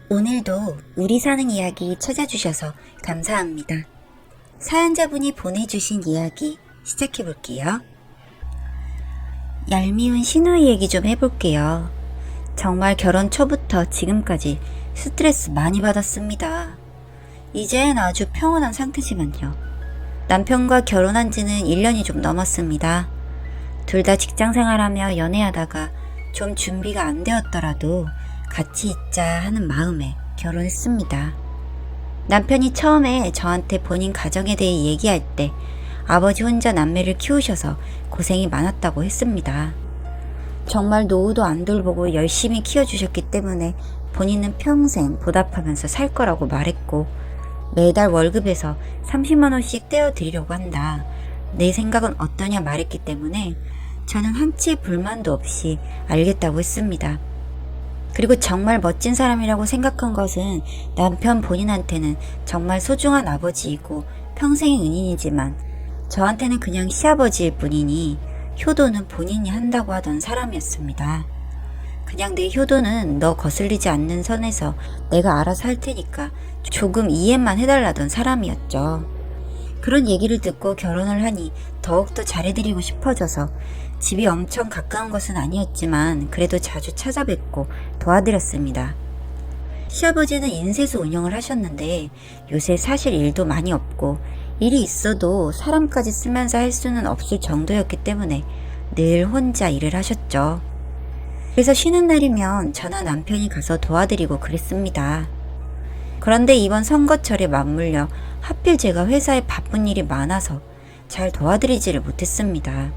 오늘도 우리 사는 이야기 찾아주셔서 감사합니다. 사연자분이 보내주신 이야기 시작해볼게요. 얄미운 시누이 얘기 좀 해볼게요. 정말 결혼 초부터 지금까지 스트레스 많이 받았습니다. 이젠 아주 평온한 상태지만요. 남편과 결혼한 지는 1년이 좀 넘었습니다. 둘 다 직장생활하며 연애하다가 좀 준비가 안 되었더라도 같이 있자 하는 마음에 결혼했습니다. 남편이 처음에 저한테 본인 가정에 대해 얘기할 때 아버지 혼자 남매를 키우셔서 고생이 많았다고 했습니다. 정말 노후도 안 돌보고 열심히 키워주셨기 때문에 본인은 평생 보답하면서 살 거라고 말했고, 매달 월급에서 30만원씩 떼어드리려고 한다. 내 생각은 어떠냐 말했기 때문에 저는 한치의 불만도 없이 알겠다고 했습니다. 그리고 정말 멋진 사람이라고 생각한 것은 남편 본인한테는 정말 소중한 아버지이고 평생의 은인이지만 저한테는 그냥 시아버지일 뿐이니 효도는 본인이 한다고 하던 사람이었습니다. 그냥 내 효도는 너 거슬리지 않는 선에서 내가 알아서 할 테니까 조금 이해만 해달라던 사람이었죠. 그런 얘기를 듣고 결혼을 하니 더욱더 잘해드리고 싶어져서 집이 엄청 가까운 것은 아니었지만 그래도 자주 찾아뵙고 도와드렸습니다. 시아버지는 인쇄소 운영을 하셨는데 요새 사실 일도 많이 없고 일이 있어도 사람까지 쓰면서 할 수는 없을 정도였기 때문에 늘 혼자 일을 하셨죠. 그래서 쉬는 날이면 저나 남편이 가서 도와드리고 그랬습니다. 그런데 이번 선거철에 맞물려 하필 제가 회사에 바쁜 일이 많아서 잘 도와드리지를 못했습니다.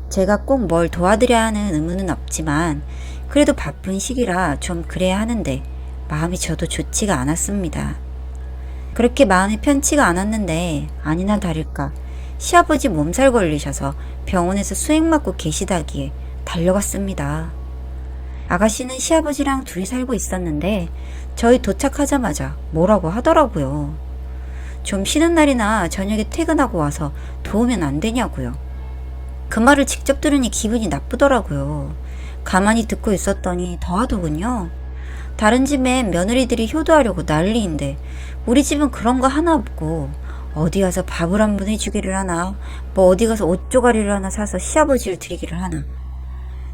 제가 꼭 뭘 도와드려야 하는 의무는 없지만 그래도 바쁜 시기라 좀 그래야 하는데 마음이 저도 좋지가 않았습니다. 그렇게 마음이 편치가 않았는데 아니나 다를까 시아버지 몸살 걸리셔서 병원에서 수액 맞고 계시다기에 달려갔습니다. 아가씨는 시아버지랑 둘이 살고 있었는데 저희 도착하자마자 뭐라고 하더라고요. 좀 쉬는 날이나 저녁에 퇴근하고 와서 도우면 안 되냐고요. 그 말을 직접 들으니 기분이 나쁘더라고요. 가만히 듣고 있었더니 더하더군요. 다른 집엔 며느리들이 효도하려고 난리인데 우리 집은 그런 거 하나 없고 어디 가서 밥을 한 번 해주기를 하나 뭐 어디 가서 옷 조가리를 하나 사서 시아버지를 드리기를 하나.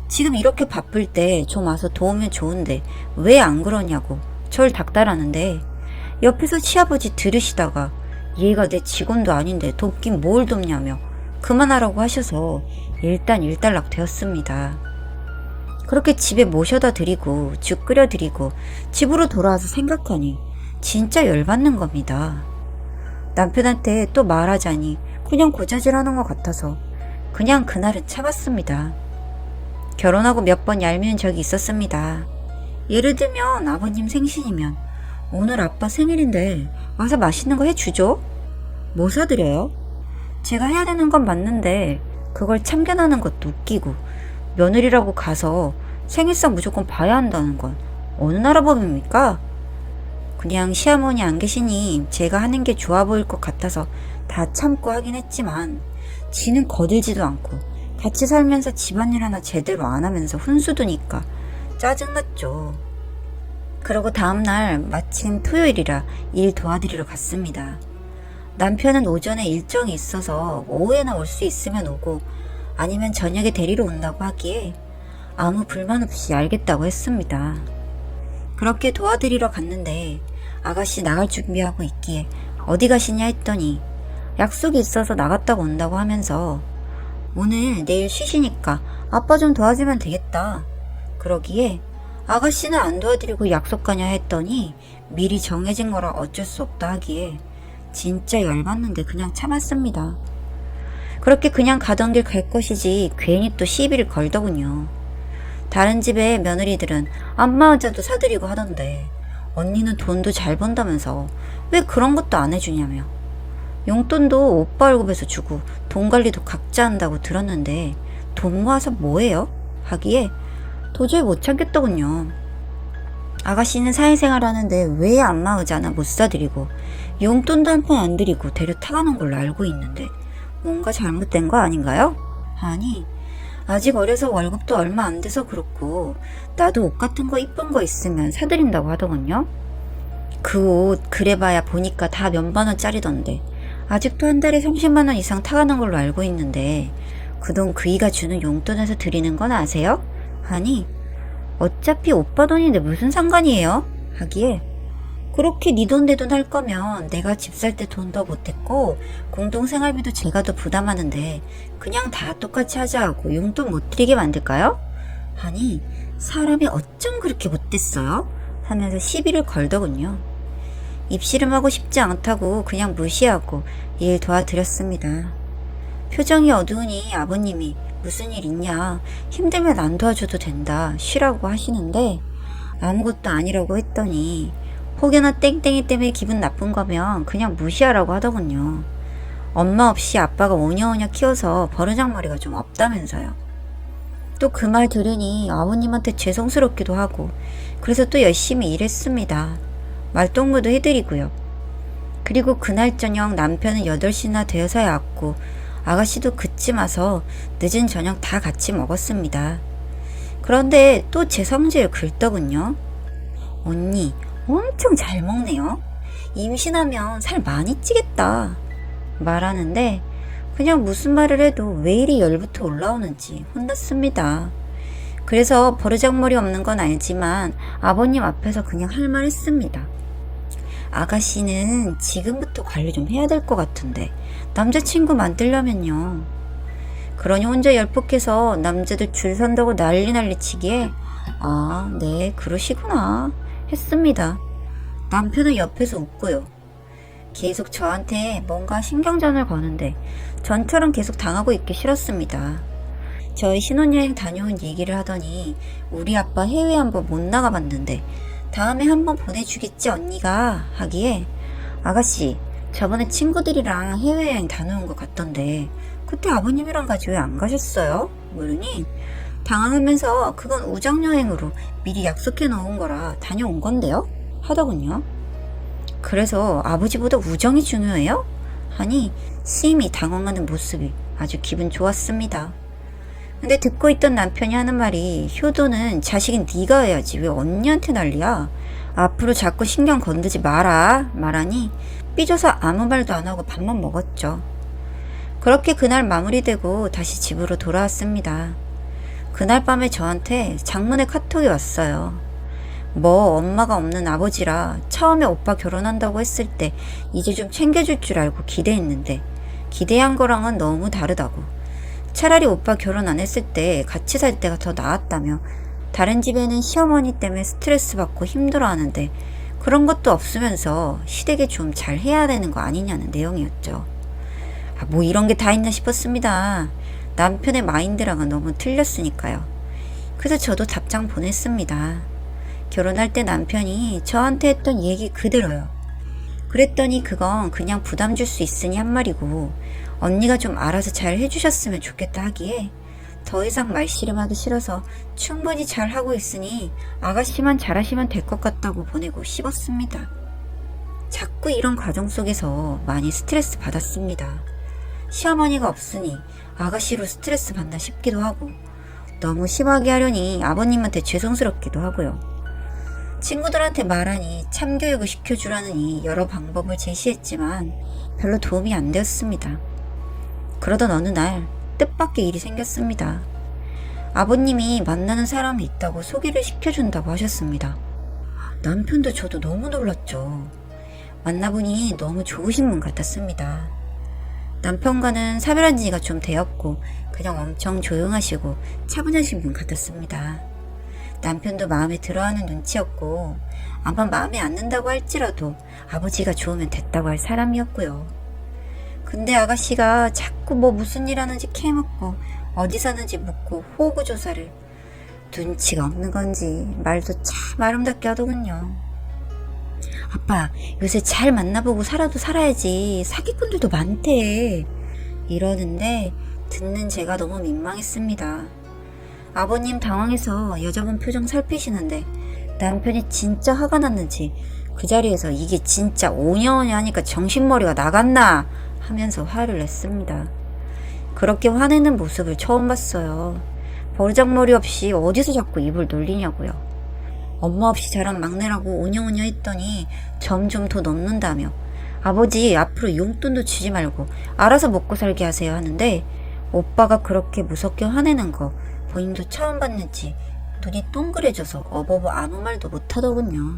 지금 이렇게 바쁠 때 좀 와서 도우면 좋은데 왜 안 그러냐고 절 닥달하는데 옆에서 시아버지 들으시다가 얘가 내 직원도 아닌데 돕긴 뭘 돕냐며 그만하라고 하셔서 일단 일단락 되었습니다. 그렇게 집에 모셔다 드리고 죽 끓여 드리고 집으로 돌아와서 생각하니 진짜 열받는 겁니다. 남편한테 또 말하자니 그냥 고자질하는 것 같아서 그냥 그날은 참았습니다. 결혼하고 몇 번 얄미운 적이 있었습니다. 예를 들면 아버님 생신이면 오늘 아빠 생일인데 와서 맛있는 거 해주죠? 뭐 사드려요? 제가 해야 되는 건 맞는데 그걸 참견하는 것도 웃기고 며느리라고 가서 생일상 무조건 봐야 한다는 건 어느 나라 법입니까? 그냥 시어머니 안 계시니 제가 하는 게 좋아 보일 것 같아서 다 참고 하긴 했지만 지는 거들지도 않고 같이 살면서 집안일 하나 제대로 안 하면서 훈수 두니까 짜증났죠. 그러고 다음날 마침 토요일이라 일 도와드리러 갔습니다. 남편은 오전에 일정이 있어서 오후에나 올 수 있으면 오고 아니면 저녁에 데리러 온다고 하기에 아무 불만 없이 알겠다고 했습니다. 그렇게 도와드리러 갔는데 아가씨 나갈 준비하고 있기에 어디 가시냐 했더니 약속이 있어서 나갔다가 온다고 하면서 오늘 내일 쉬시니까 아빠 좀 도와주면 되겠다. 그러기에 아가씨는 안 도와드리고 약속 가냐 했더니 미리 정해진 거라 어쩔 수 없다 하기에 진짜 열받는데 그냥 참았습니다. 그렇게 그냥 가던 길 갈 것이지 괜히 또 시비를 걸더군요. 다른 집의 며느리들은 안마의자도 사드리고 하던데 언니는 돈도 잘 번다면서 왜 그런 것도 안 해주냐며 용돈도 오빠 월급에서 주고 돈 관리도 각자 한다고 들었는데 돈 모아서 뭐해요? 하기에 도저히 못 참겠더군요. 아가씨는 사회생활 하는데 왜 안마의자나 못 사드리고 용돈도 한 푼 안 드리고 데려 타가는 걸로 알고 있는데 뭔가 잘못된 거 아닌가요? 아니 아직 어려서 월급도 얼마 안 돼서 그렇고 나도 옷 같은 거 이쁜 거 있으면 사드린다고 하더군요. 그 옷 그래봐야 보니까 다 몇만 원짜리던데 아직도 한 달에 30만 원 이상 타가는 걸로 알고 있는데 그 돈 그이가 주는 용돈에서 드리는 건 아세요? 하니 어차피 오빠 돈인데 무슨 상관이에요? 하기에 그렇게 네 돈 내 돈 할 거면 내가 집 살 때 돈 더 못했고 공동생활비도 제가 더 부담하는데 그냥 다 똑같이 하자고 용돈 못 드리게 만들까요? 하니 사람이 어쩜 그렇게 못됐어요? 하면서 시비를 걸더군요. 입씨름하고 싶지 않다고 그냥 무시하고 일 도와드렸습니다. 표정이 어두우니 아버님이 무슨 일 있냐, 힘들면 안 도와줘도 된다, 쉬라고 하시는데 아무것도 아니라고 했더니 혹여나 땡땡이 때문에 기분 나쁜 거면 그냥 무시하라고 하더군요. 엄마 없이 아빠가 오냐오냐 키워서 버르장머리가 좀 없다면서요. 또 그 말 들으니 아버님한테 죄송스럽기도 하고 그래서 또 열심히 일했습니다. 말동무도 해드리고요. 그리고 그날 저녁 남편은 8시나 되어서야 왔고 아가씨도 그쯤 와서 늦은 저녁 다 같이 먹었습니다. 그런데 또 제 성질을 긁더군요. 언니 엄청 잘 먹네요. 임신하면 살 많이 찌겠다. 말하는데 그냥 무슨 말을 해도 왜 이리 열부터 올라오는지 혼났습니다. 그래서 버르장머리 없는 건 알지만 아버님 앞에서 그냥 할 말 했습니다. 아가씨는 지금부터 관리 좀 해야 될 것 같은데 남자친구 만들려면요. 그러니 혼자 열폭해서 남자들 줄 선다고 난리 치기에 아, 네, 그러시구나 했습니다. 남편은 옆에서 웃고요. 계속 저한테 뭔가 신경전을 거는데 전처럼 계속 당하고 있기 싫었습니다. 저희 신혼여행 다녀온 얘기를 하더니 우리 아빠 해외 한번 못 나가봤는데 다음에 한번 보내주겠지 언니가 하기에 아가씨 저번에 친구들이랑 해외여행 다녀온 것 같던데 그때 아버님이랑 같이 왜 안 가셨어요? 물으니 당황하면서 그건 우정여행으로 미리 약속해 놓은 거라 다녀온 건데요? 하더군요. 그래서 아버지보다 우정이 중요해요? 하니 심히 당황하는 모습이 아주 기분 좋았습니다. 근데 듣고 있던 남편이 하는 말이 효도는 자식인 네가 해야지 왜 언니한테 난리야? 앞으로 자꾸 신경 건드지 마라 말하니 삐져서 아무 말도 안 하고 밥만 먹었죠. 그렇게 그날 마무리되고 다시 집으로 돌아왔습니다. 그날 밤에 저한테 장문의 카톡이 왔어요. 뭐 엄마가 없는 아버지라 처음에 오빠 결혼한다고 했을 때 이제 좀 챙겨줄 줄 알고 기대했는데 기대한 거랑은 너무 다르다고. 차라리 오빠 결혼 안 했을 때 같이 살 때가 더 나았다며 다른 집에는 시어머니 때문에 스트레스 받고 힘들어하는데 그런 것도 없으면서 시댁에 좀 잘 해야 되는 거 아니냐는 내용이었죠. 뭐 이런 게 다 있나 싶었습니다. 남편의 마인드랑은 너무 틀렸으니까요. 그래서 저도 답장 보냈습니다. 결혼할 때 남편이 저한테 했던 얘기 그대로요. 그랬더니 그건 그냥 부담 줄 수 있으니 한 말이고 언니가 좀 알아서 잘 해주셨으면 좋겠다 하기에 더 이상 말씨름하기 싫어서 충분히 잘하고 있으니 아가씨만 잘하시면 될 것 같다고 보내고 씹었습니다. 자꾸 이런 과정 속에서 많이 스트레스 받았습니다. 시어머니가 없으니 아가씨로 스트레스 받나 싶기도 하고 너무 심하게 하려니 아버님한테 죄송스럽기도 하고요. 친구들한테 말하니 참교육을 시켜주라느니 여러 방법을 제시했지만 별로 도움이 안 되었습니다. 그러던 어느 날 뜻밖의 일이 생겼습니다. 아버님이 만나는 사람이 있다고 소개를 시켜준다고 하셨습니다. 남편도 저도 너무 놀랐죠. 만나보니 너무 좋으신 분 같았습니다. 남편과는 사별한 지가 좀 되었고 그냥 엄청 조용하시고 차분하신 분 같았습니다. 남편도 마음에 들어하는 눈치였고 아마 마음에 안 든다고 할지라도 아버지가 좋으면 됐다고 할 사람이었고요. 근데 아가씨가 자꾸 뭐 무슨 일 하는지 캐묻고 어디 사는지 묻고 호구조사를 눈치가 없는 건지 말도 참 아름답게 하더군요. 아빠 요새 잘 만나보고 살아도 살아야지 사기꾼들도 많대 이러는데 듣는 제가 너무 민망했습니다. 아버님 당황해서 여자분 표정 살피시는데 남편이 진짜 화가 났는지 그 자리에서 이게 진짜 오냐오냐 하니까 정신머리가 나갔나 하면서 화를 냈습니다. 그렇게 화내는 모습을 처음 봤어요. 버르장머리 없이 어디서 자꾸 입을 놀리냐고요. 엄마 없이 자란 막내라고 오냐오냐 했더니 점점 더 넘는다며 아버지 앞으로 용돈도 주지 말고 알아서 먹고 살게 하세요 하는데 오빠가 그렇게 무섭게 화내는 거 본인도 처음 봤는지 눈이 동그래져서 어버버 아무 말도 못하더군요.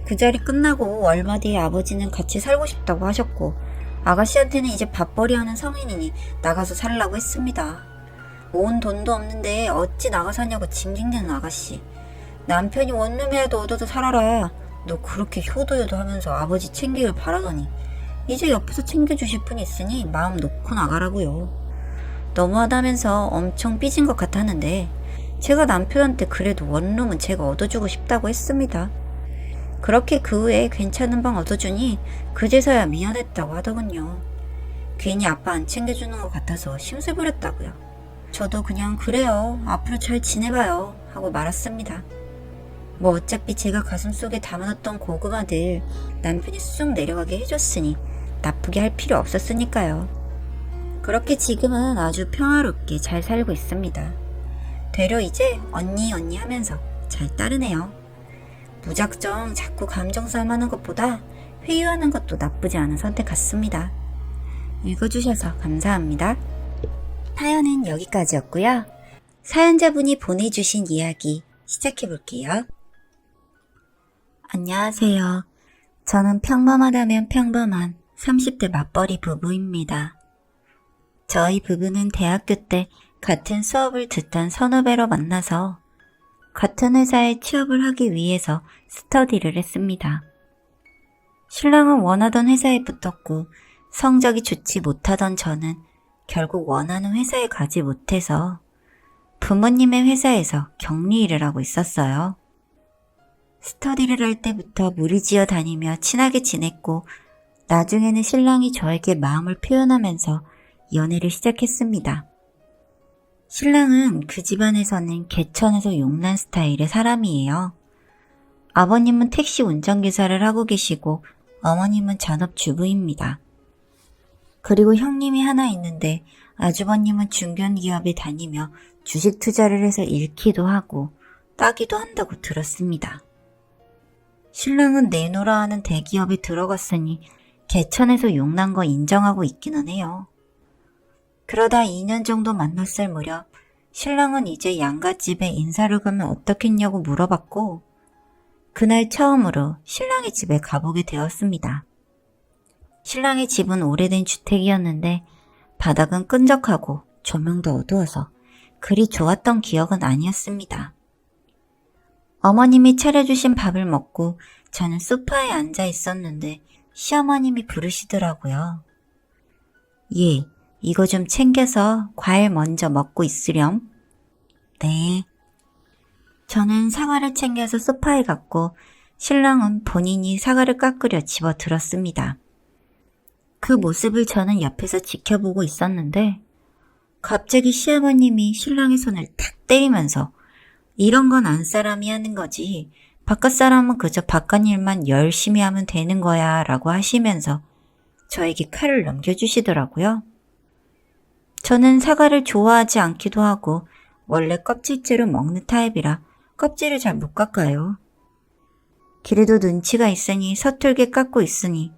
그 자리 끝나고 얼마 뒤에 아버지는 같이 살고 싶다고 하셨고 아가씨한테는 이제 밥벌이 하는 성인이니 나가서 살라고 했습니다. 모은 돈도 없는데 어찌 나가 사냐고 징징대는 아가씨. 남편이 원룸이라도 얻어서 살아라. 너 그렇게 효도효도 하면서 아버지 챙기길 바라더니 이제 옆에서 챙겨주실 분이 있으니 마음 놓고 나가라고요. 너무하다면서 엄청 삐진 것 같았는데 제가 남편한테 그래도 원룸은 제가 얻어주고 싶다고 했습니다. 그렇게 그 후에 괜찮은 방 얻어주니 그제서야 미안했다고 하더군요. 괜히 아빠 안 챙겨주는 것 같아서 심술 부렸다고요. 저도 그냥 그래요. 앞으로 잘 지내봐요 하고 말았습니다. 뭐 어차피 제가 가슴속에 담아놨던 고구마들 남편이 쑥 내려가게 해줬으니 나쁘게 할 필요 없었으니까요. 그렇게 지금은 아주 평화롭게 잘 살고 있습니다. 되려 이제 언니 하면서 잘 따르네요. 무작정 자꾸 감정 싸움하는 것보다 회유하는 것도 나쁘지 않은 선택 같습니다. 읽어주셔서 감사합니다. 사연은 여기까지였고요. 사연자분이 보내주신 이야기 시작해볼게요. 안녕하세요. 저는 평범하다면 평범한 30대 맞벌이 부부입니다. 저희 부부는 대학교 때 같은 수업을 듣던 선후배로 만나서 같은 회사에 취업을 하기 위해서 스터디를 했습니다. 신랑은 원하던 회사에 붙었고 성적이 좋지 못하던 저는 결국 원하는 회사에 가지 못해서 부모님의 회사에서 격리 일을 하고 있었어요. 스터디를 할 때부터 무리지어 다니며 친하게 지냈고 나중에는 신랑이 저에게 마음을 표현하면서 연애를 시작했습니다. 신랑은 그 집안에서는 개천에서 용난 스타일의 사람이에요. 아버님은 택시 운전기사를 하고 계시고 어머님은 전업주부입니다. 그리고 형님이 하나 있는데 아주버님은 중견기업에 다니며 주식 투자를 해서 잃기도 하고 따기도 한다고 들었습니다. 신랑은 내노라 하는 대기업에 들어갔으니 개천에서 용난 거 인정하고 있기는 해요. 그러다 2년 정도 만났을 무렵 신랑은 이제 양갓집에 인사를 가면 어떻겠냐고 물어봤고 그날 처음으로 신랑의 집에 가보게 되었습니다. 신랑의 집은 오래된 주택이었는데 바닥은 끈적하고 조명도 어두워서 그리 좋았던 기억은 아니었습니다. 어머님이 차려주신 밥을 먹고 저는 소파에 앉아 있었는데 시어머님이 부르시더라고요. 예, 이거 좀 챙겨서 과일 먼저 먹고 있으렴. 네. 저는 사과를 챙겨서 소파에 갔고 신랑은 본인이 사과를 깎으려 집어들었습니다. 그 모습을 저는 옆에서 지켜보고 있었는데 갑자기 시아버님이 신랑의 손을 탁 때리면서 이런 건 안 사람이 하는 거지 바깥 사람은 그저 바깥 일만 열심히 하면 되는 거야 라고 하시면서 저에게 칼을 넘겨주시더라고요. 저는 사과를 좋아하지 않기도 하고 원래 껍질째로 먹는 타입이라 껍질을 잘 못 깎아요. 그래도 눈치가 있으니 서툴게 깎고 있으니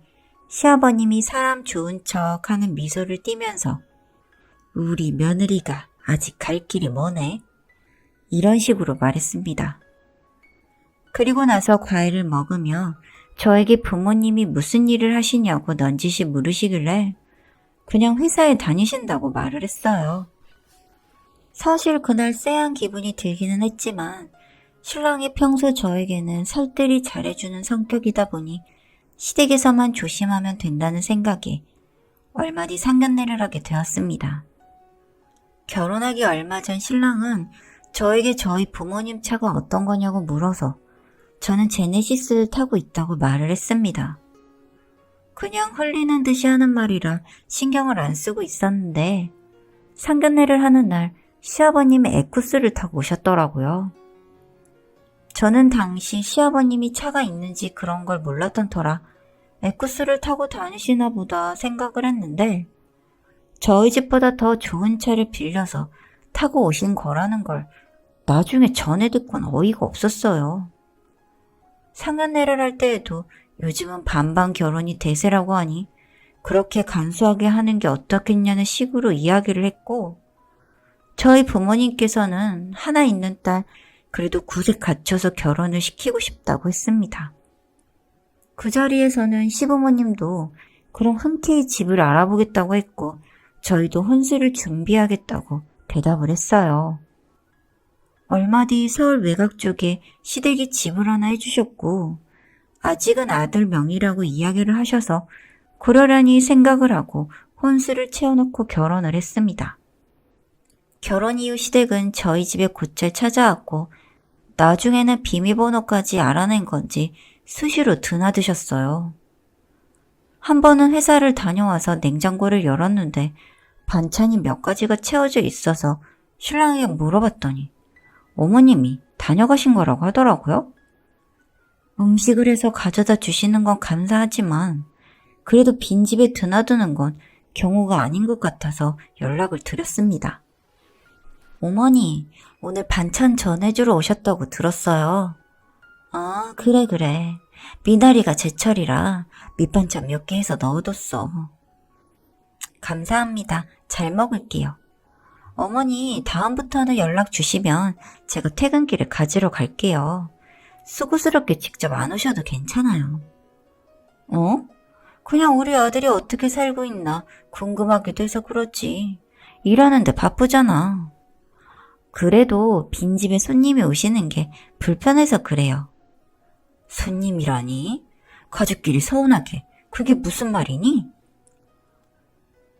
시아버님이 사람 좋은 척 하는 미소를 띠면서 우리 며느리가 아직 갈 길이 머네. 이런 식으로 말했습니다. 그리고 나서 과일을 먹으며 저에게 부모님이 무슨 일을 하시냐고 넌지시 물으시길래 그냥 회사에 다니신다고 말을 했어요. 사실 그날 쎄한 기분이 들기는 했지만 신랑이 평소 저에게는 살뜰히 잘해주는 성격이다 보니 시댁에서만 조심하면 된다는 생각에 얼마 뒤 상견례를 하게 되었습니다. 결혼하기 얼마 전 신랑은 저에게 저희 부모님 차가 어떤 거냐고 물어서 저는 제네시스를 타고 있다고 말을 했습니다. 그냥 흘리는 듯이 하는 말이라 신경을 안 쓰고 있었는데 상견례를 하는 날 시아버님이 에쿠스를 타고 오셨더라고요. 저는 당시 시아버님이 차가 있는지 그런 걸 몰랐던 터라 에쿠스를 타고 다니시나 보다 생각을 했는데 저희 집보다 더 좋은 차를 빌려서 타고 오신 거라는 걸 나중에 전해 듣곤 어이가 없었어요. 상견례를 할 때에도 요즘은 반반 결혼이 대세라고 하니 그렇게 간소하게 하는 게 어떻겠냐는 식으로 이야기를 했고, 저희 부모님께서는 하나 있는 딸 그래도 굳이 갖춰서 결혼을 시키고 싶다고 했습니다. 그 자리에서는 시부모님도 그럼 흔쾌히 집을 알아보겠다고 했고 저희도 혼수를 준비하겠다고 대답을 했어요. 얼마 뒤 서울 외곽 쪽에 시댁이 집을 하나 해주셨고 아직은 아들 명의라고 이야기를 하셔서 그러려니 생각을 하고 혼수를 채워놓고 결혼을 했습니다. 결혼 이후 시댁은 저희 집에 곧잘 찾아왔고 나중에는 비밀번호까지 알아낸 건지 수시로 드나드셨어요. 한 번은 회사를 다녀와서 냉장고를 열었는데 반찬이 몇 가지가 채워져 있어서 신랑에게 물어봤더니 어머님이 다녀가신 거라고 하더라고요. 음식을 해서 가져다 주시는 건 감사하지만 그래도 빈집에 드나드는 건 경우가 아닌 것 같아서 연락을 드렸습니다. 어머니, 오늘 반찬 전해주러 오셨다고 들었어요. 아, 그래. 미나리가 제철이라 밑반찬 몇 개 해서 넣어뒀어. 감사합니다. 잘 먹을게요. 어머니, 다음부터는 연락 주시면 제가 퇴근길에 가지러 갈게요. 수고스럽게 직접 안 오셔도 괜찮아요. 어? 그냥 우리 아들이 어떻게 살고 있나 궁금하기도 해서 그렇지. 일하는데 바쁘잖아. 그래도 빈집에 손님이 오시는 게 불편해서 그래요. 손님이라니? 가족끼리 서운하게. 그게 무슨 말이니?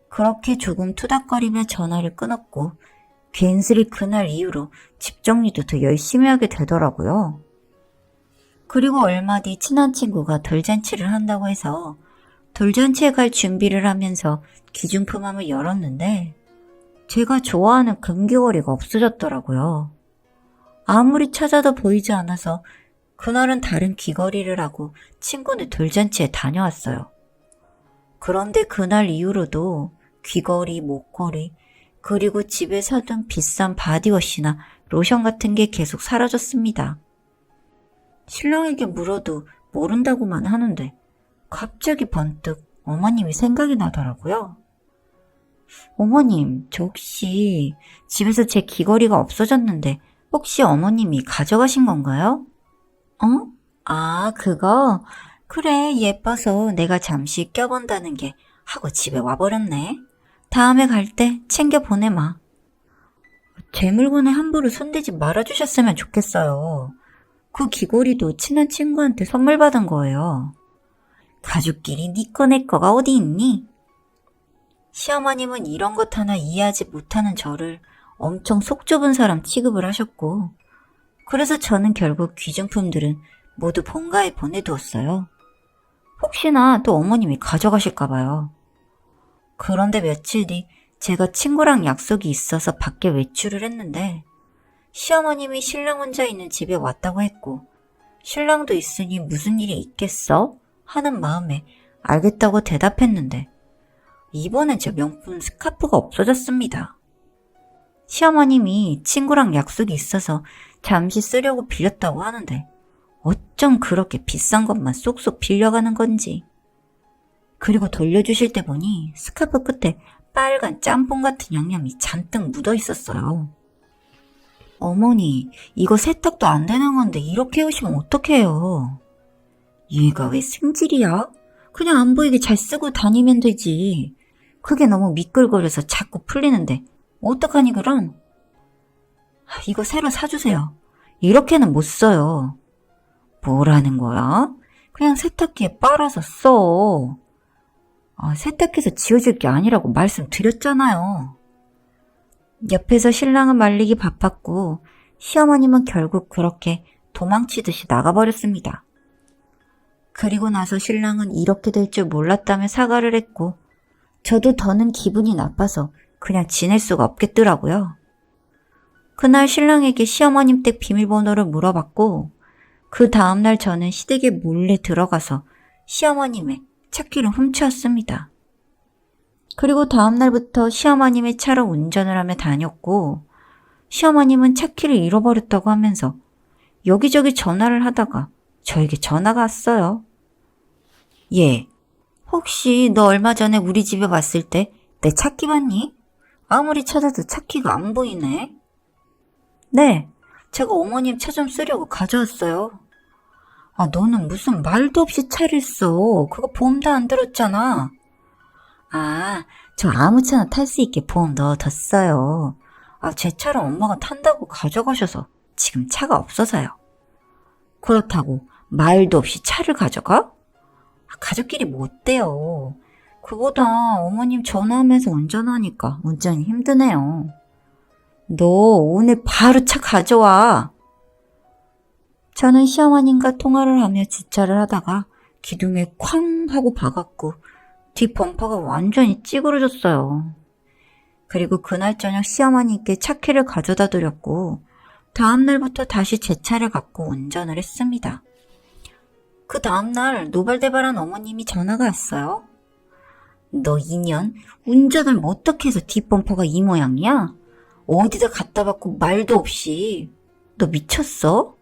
그렇게 조금 투닥거리며 전화를 끊었고 괜스레 그날 이후로 집 정리도 더 열심히 하게 되더라고요. 그리고 얼마 뒤 친한 친구가 돌잔치를 한다고 해서 돌잔치에 갈 준비를 하면서 기중품함을 열었는데 제가 좋아하는 금귀걸이가 없어졌더라고요. 아무리 찾아도 보이지 않아서 그날은 다른 귀걸이를 하고 친구네 돌잔치에 다녀왔어요. 그런데 그날 이후로도 귀걸이, 목걸이, 그리고 집에 사둔 비싼 바디워시나 로션 같은 게 계속 사라졌습니다. 신랑에게 물어도 모른다고만 하는데 갑자기 번뜩 어머님이 생각이 나더라고요. 어머님, 저 혹시 집에서 제 귀걸이가 없어졌는데 혹시 어머님이 가져가신 건가요? 어? 아, 그거? 그래, 예뻐서 내가 잠시 껴본다는 게 하고 집에 와버렸네. 다음에 갈 때 챙겨 보내마. 제 물건에 함부로 손대지 말아주셨으면 좋겠어요. 그 귀걸이도 친한 친구한테 선물 받은 거예요. 가족끼리 니 거 내 거가 어디 있니? 시어머님은 이런 것 하나 이해하지 못하는 저를 엄청 속 좁은 사람 취급을 하셨고 그래서 저는 결국 귀중품들은 모두 본가에 보내두었어요. 혹시나 또 어머님이 가져가실까 봐요. 그런데 며칠 뒤 제가 친구랑 약속이 있어서 밖에 외출을 했는데 시어머님이 신랑 혼자 있는 집에 왔다고 했고 신랑도 있으니 무슨 일이 있겠어? 하는 마음에 알겠다고 대답했는데 이번엔 제 명품 스카프가 없어졌습니다. 시어머님이 친구랑 약속이 있어서 잠시 쓰려고 빌렸다고 하는데 어쩜 그렇게 비싼 것만 쏙쏙 빌려가는 건지. 그리고 돌려주실 때 보니 스카프 끝에 빨간 짬뽕 같은 양념이 잔뜩 묻어 있었어요. 어머니, 이거 세탁도 안 되는 건데 이렇게 해오시면 어떡해요? 얘가 왜 승질이야? 그냥 안 보이게 잘 쓰고 다니면 되지. 그게 너무 미끌거려서 자꾸 풀리는데 어떡하니 그럼? 이거 새로 사주세요. 이렇게는 못 써요. 뭐라는 거야? 그냥 세탁기에 빨아서 써. 세탁해서 지워질 게 아니라고 말씀드렸잖아요. 옆에서 신랑은 말리기 바빴고 시어머님은 결국 그렇게 도망치듯이 나가버렸습니다. 그리고 나서 신랑은 이렇게 될 줄 몰랐다며 사과를 했고 저도 더는 기분이 나빠서 그냥 지낼 수가 없겠더라고요. 그날 신랑에게 시어머님 댁 비밀번호를 물어봤고 그 다음날 저는 시댁에 몰래 들어가서 시어머님의 차키를 훔쳐왔습니다. 그리고 다음날부터 시어머님의 차로 운전을 하며 다녔고, 시어머님은 차키를 잃어버렸다고 하면서 여기저기 전화를 하다가 저에게 전화가 왔어요. 얘, 혹시 너 얼마 전에 우리 집에 왔을 때 내 차키 봤니? 아무리 찾아도 차키가 안 보이네. 네, 제가 어머님 차 좀 쓰려고 가져왔어요. 아, 너는 무슨 말도 없이 차를 써. 그거 보험도 안 들었잖아. 아, 저 아무 차나 탈 수 있게 보험 넣어뒀어요. 아, 제 차를 엄마가 탄다고 가져가셔서 지금 차가 없어서요. 그렇다고 말도 없이 차를 가져가? 아, 가족끼리 뭐 어때요? 그보다 어머님 전화하면서 운전하니까 운전이 힘드네요. 너 오늘 바로 차 가져와. 저는 시어머님과 통화를 하며 주차를 하다가 기둥에 쾅 하고 박았고 뒷 범퍼가 완전히 찌그러졌어요. 그리고 그날 저녁 시어머니께 차키를 가져다 드렸고 다음날부터 다시 제 차를 갖고 운전을 했습니다. 그 다음날 노발대발한 어머님이 전화가 왔어요. 너 2년 운전을 어떻게 해서 뒷범퍼가 이 모양이야? 어디다 갖다 받고 말도 없이. 너 미쳤어?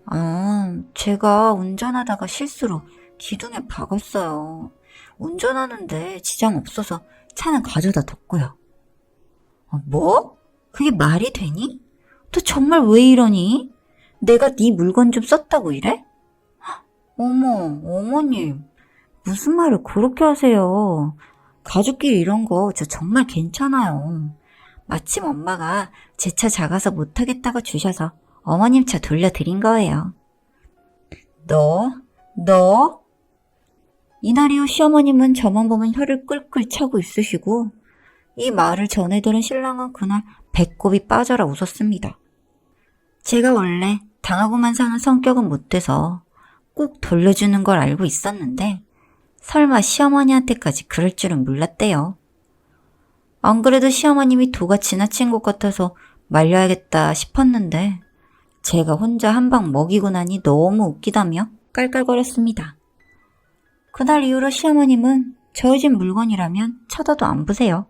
아, 제가 운전하다가 실수로 기둥에 박았어요. 운전하는데 지장 없어서 차는 가져다 뒀고요. 뭐? 그게 말이 되니? 너 정말 왜 이러니? 내가 네 물건 좀 썼다고 이래? 어머, 어머님. 무슨 말을 그렇게 하세요. 가족끼리 이런 거 저 정말 괜찮아요. 마침 엄마가 제 차 작아서 못하겠다고 주셔서 어머님 차 돌려드린 거예요. 너? 이날 이후 시어머님은 저만 보면 혀를 끌끌 차고 있으시고 이 말을 전해 들은 신랑은 그날 배꼽이 빠져라 웃었습니다. 제가 원래 당하고만 사는 성격은 못돼서 꼭 돌려주는 걸 알고 있었는데 설마 시어머니한테까지 그럴 줄은 몰랐대요. 안 그래도 시어머님이 도가 지나친 것 같아서 말려야겠다 싶었는데 제가 혼자 한 방 먹이고 나니 너무 웃기다며 깔깔거렸습니다. 그날 이후로 시어머님은 저희 집 물건이라면 쳐다도 안 보세요.